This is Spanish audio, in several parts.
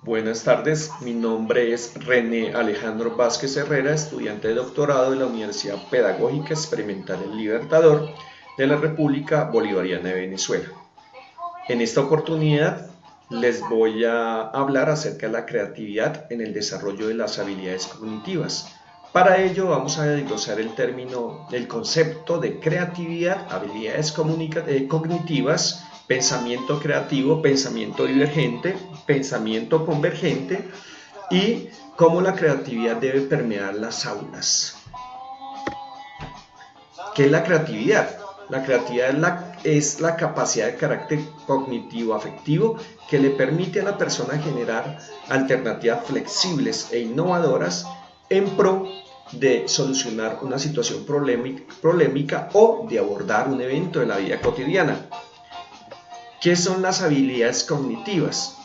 Buenas tardes, mi nombre es René Alejandro Vázquez Herrera, estudiante de doctorado de la Universidad Pedagógica Experimental El Libertador de la República Bolivariana de Venezuela. En esta oportunidad les voy a hablar acerca de la creatividad en el desarrollo de las habilidades cognitivas. Para ello vamos a desglosar el concepto de creatividad, habilidades cognitivas, pensamiento creativo, pensamiento divergente, pensamiento convergente y cómo la creatividad debe permear las aulas. ¿Qué es la creatividad? La creatividad es la capacidad de carácter cognitivo-afectivo que le permite a la persona generar alternativas flexibles e innovadoras en pro de solucionar una situación problemática o de abordar un evento de la vida cotidiana. ¿Qué son las habilidades cognitivas?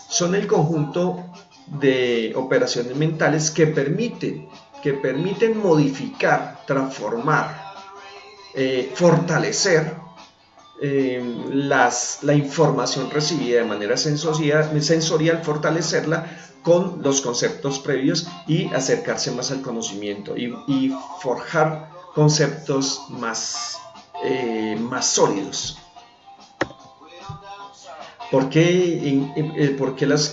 Son el conjunto de operaciones mentales que permiten modificar, transformar, fortalecer la información recibida de manera sensorial, fortalecerla con los conceptos previos y acercarse más al conocimiento y forjar conceptos más sólidos. ¿Por qué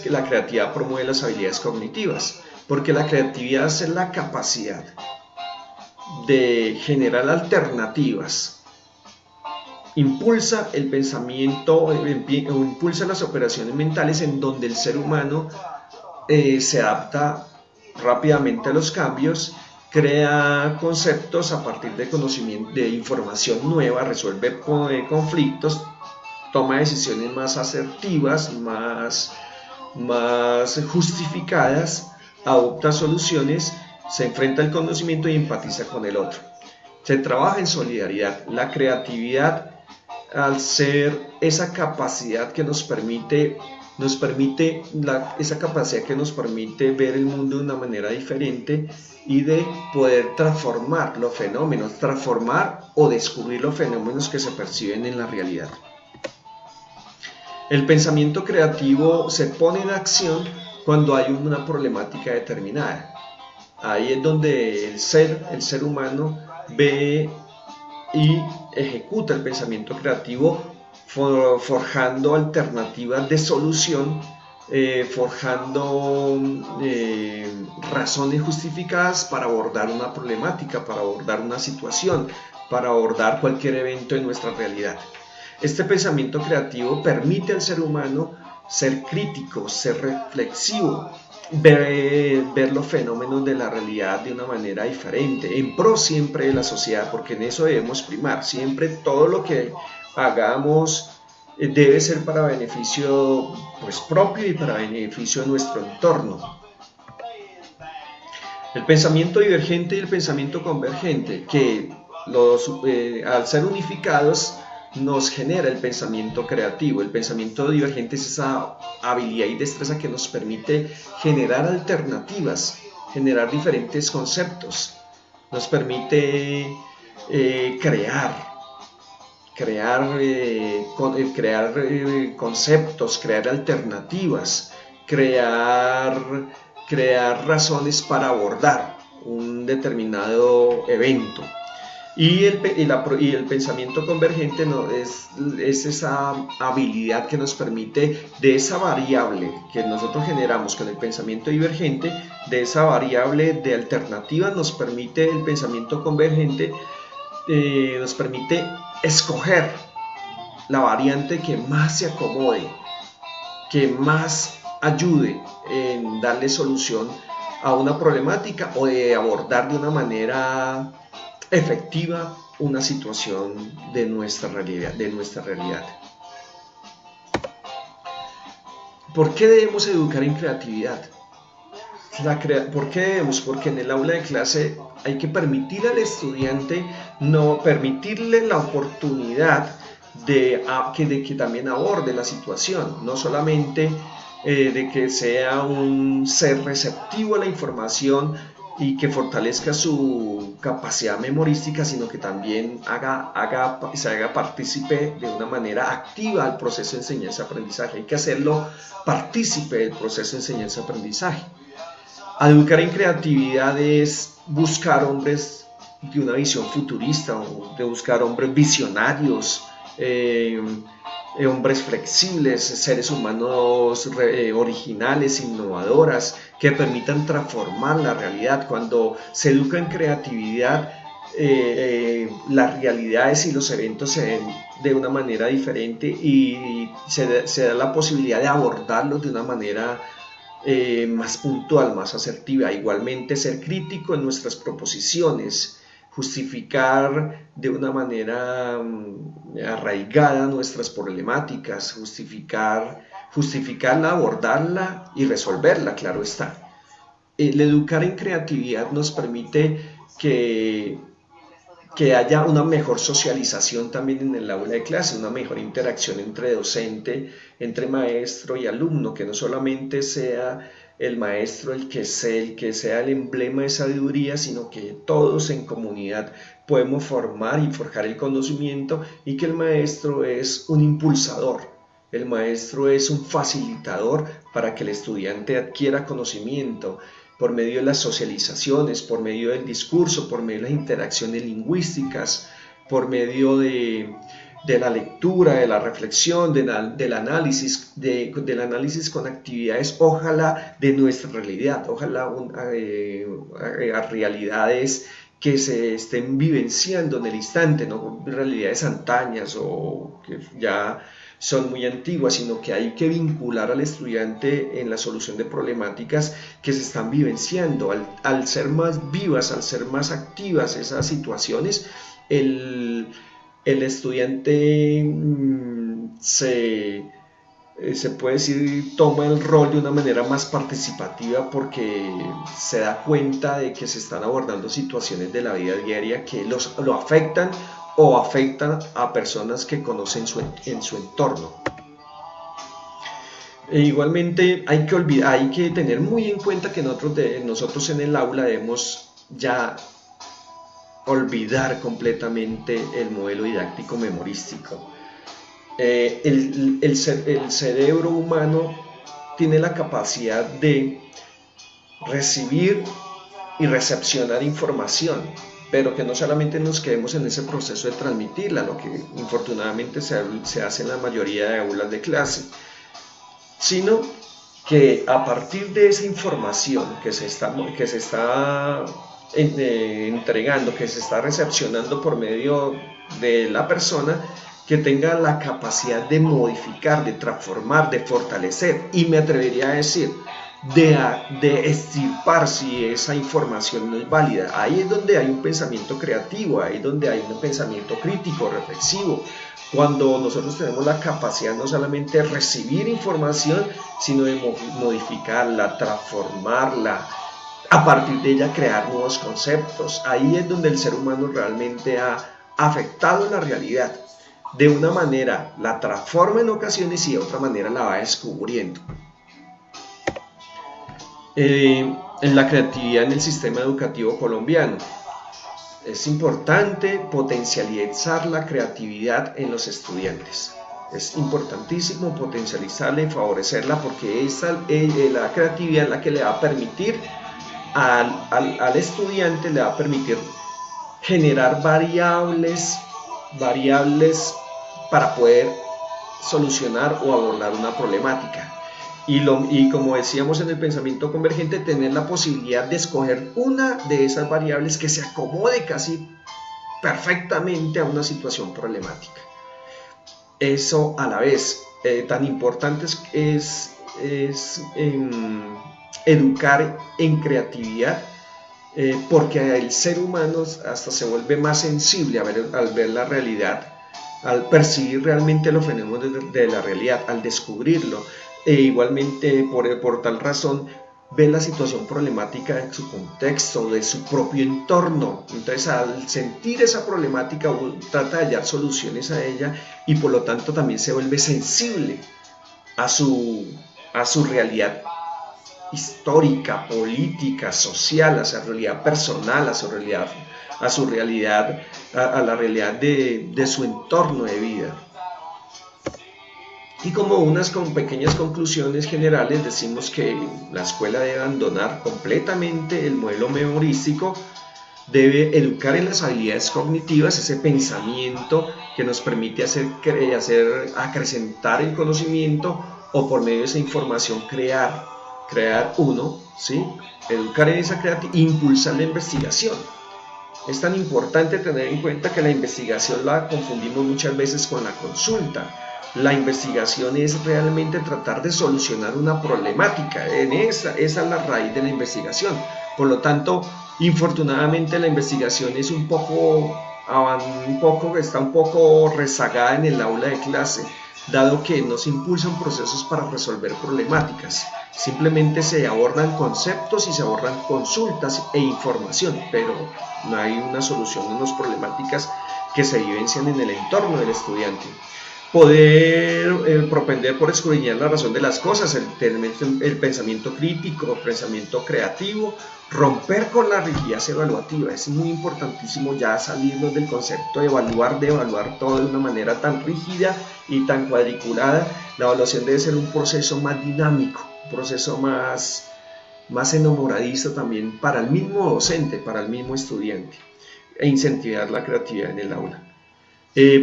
la creatividad promueve las habilidades cognitivas? Porque la creatividad es la capacidad de generar alternativas, impulsa el pensamiento, impulsa las operaciones mentales en donde el ser humano se adapta rápidamente a los cambios, crea conceptos a partir de conocimiento, de información nueva, resuelve conflictos, toma decisiones más asertivas, más justificadas, adopta soluciones, se enfrenta al conocimiento y empatiza con el otro. Se trabaja en solidaridad. La creatividad, al ser esa capacidad que nos permite ver el mundo de una manera diferente y de poder transformar los fenómenos, transformar o descubrir los fenómenos que se perciben en la realidad. El pensamiento creativo se pone en acción cuando hay una problemática determinada. Ahí es donde el ser humano ve y ejecuta el pensamiento creativo forjando alternativas de solución, forjando razones justificadas para abordar una problemática, para abordar una situación, para abordar cualquier evento en nuestra realidad. Este pensamiento creativo permite al ser humano ser crítico, ser reflexivo, ver los fenómenos de la realidad de una manera diferente, en pro siempre de la sociedad, porque en eso debemos primar. Siempre todo lo que hagamos debe ser para beneficio propio y para beneficio de nuestro entorno. El pensamiento divergente y el pensamiento convergente, que al ser unificados, nos genera el pensamiento creativo. El pensamiento divergente es esa habilidad y destreza que nos permite generar alternativas, generar diferentes conceptos, nos permite crear conceptos, crear alternativas, crear razones para abordar un determinado evento. Y el pensamiento convergente es esa habilidad que nos permite, de esa variable que nosotros generamos con el pensamiento divergente, de esa variable de alternativas nos permite el pensamiento convergente, nos permite escoger la variante que más se acomode, que más ayude en darle solución a una problemática o de abordar de una manera efectiva una situación de nuestra realidad. ¿Por qué debemos educar en creatividad? ¿Por qué debemos? Porque en el aula de clase hay que permitir al estudiante, permitirle la oportunidad de que también aborde la situación, no solamente de que sea un ser receptivo a la información y que fortalezca su capacidad memorística, sino que también se haga partícipe de una manera activa al proceso de enseñanza-aprendizaje. Hay que hacerlo partícipe del proceso de enseñanza-aprendizaje. Educar en creatividad es buscar hombres de una visión futurista, o de buscar hombres visionarios, hombres flexibles, seres humanos originales, innovadoras, que permitan transformar la realidad. Cuando se educa en creatividad, las realidades y los eventos se ven de una manera diferente y se da la posibilidad de abordarlos de una manera más puntual, más asertiva. Igualmente, ser crítico en nuestras proposiciones, justificar de una manera arraigada nuestras problemáticas, justificarla, abordarla y resolverla, claro está. El educar en creatividad nos permite que haya una mejor socialización también en el aula de clase, una mejor interacción entre docente, entre maestro y alumno, que no solamente sea el maestro el que sea el emblema de sabiduría, sino que todos en comunidad podemos formar y forjar el conocimiento, y que el maestro es un impulsador, el maestro es un facilitador para que el estudiante adquiera conocimiento, por medio de las socializaciones, por medio del discurso, por medio de las interacciones lingüísticas, por medio de la lectura, de la reflexión, del análisis con actividades, ojalá de nuestra realidad, ojalá a realidades que se estén vivenciando en el instante, no realidades antañas o que ya son muy antiguas, sino que hay que vincular al estudiante en la solución de problemáticas que se están vivenciando. Al ser más vivas, al ser más activas esas situaciones, el estudiante se puede decir, toma el rol de una manera más participativa, porque se da cuenta de que se están abordando situaciones de la vida diaria que lo afectan o afectan a personas que conocen en su entorno. Igualmente hay que tener muy en cuenta que nosotros en el aula debemos ya olvidar completamente el modelo didáctico memorístico. El cerebro humano tiene la capacidad de recibir y recepcionar información, pero que no solamente nos quedemos en ese proceso de transmitirla, lo que infortunadamente se hace en la mayoría de aulas de clase, sino que a partir de esa información que se está entregando, que se está recepcionando por medio de la persona, que tenga la capacidad de modificar, de transformar, de fortalecer, y me atrevería a decir, de extirpar si esa información no es válida. Ahí es donde hay un pensamiento creativo, ahí es donde hay un pensamiento crítico, reflexivo, cuando nosotros tenemos la capacidad no solamente de recibir información, sino de modificarla, transformarla, a partir de ella crear nuevos conceptos. Ahí es donde el ser humano realmente ha afectado la realidad. De una manera la transforma en ocasiones y de otra manera la va descubriendo. En la creatividad en el sistema educativo colombiano, es importante potencializar la creatividad en los estudiantes. Es importantísimo potencializarla y favorecerla, porque la creatividad es la que le va a permitir al estudiante, le va a permitir generar variables para poder solucionar o abordar una problemática. Y como decíamos en el pensamiento convergente, tener la posibilidad de escoger una de esas variables que se acomode casi perfectamente a una situación problemática. Eso a la vez, tan importante es educar en creatividad, porque el ser humano hasta se vuelve más sensible al ver la realidad, al percibir realmente los fenómenos de la realidad, al descubrirlo. Igualmente, por tal razón, ve la situación problemática en su contexto, de su propio entorno. Entonces, al sentir esa problemática, trata de hallar soluciones a ella, y por lo tanto también se vuelve sensible a su realidad histórica, política, social, a su realidad personal, a la realidad de su entorno de vida. Y como unas pequeñas conclusiones generales decimos que la escuela debe abandonar completamente el modelo memorístico, debe educar en las habilidades cognitivas, ese pensamiento que nos permite acrecentar el conocimiento o por medio de esa información crear uno, ¿sí? Educar en esa creatividad, impulsar la investigación. Es tan importante tener en cuenta que la investigación la confundimos muchas veces con la consulta. La investigación es realmente tratar de solucionar una problemática. Esa es la raíz de la investigación. Por lo tanto, infortunadamente la investigación es está un poco rezagada en el aula de clase, dado que no se impulsan procesos para resolver problemáticas. Simplemente se abordan conceptos y se abordan consultas e información, pero no hay una solución en las problemáticas que se vivencian en el entorno del estudiante. Poder propender por escudriñar la razón de las cosas, el pensamiento crítico, el pensamiento creativo, romper con la rigidez evaluativa. Es muy importantísimo ya salirnos del concepto de evaluar todo de una manera tan rígida y tan cuadriculada. La evaluación debe ser un proceso más dinámico, un proceso más enamoradizo también para el mismo docente, para el mismo estudiante, e incentivar la creatividad en el aula.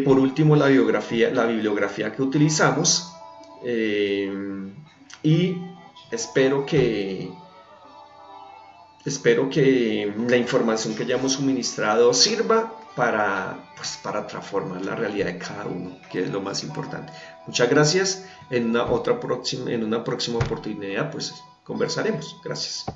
Por último, la bibliografía que utilizamos, y espero que la información que hayamos suministrado sirva para transformar la realidad de cada uno, que es lo más importante. Muchas gracias. En una próxima oportunidad pues conversaremos. Gracias.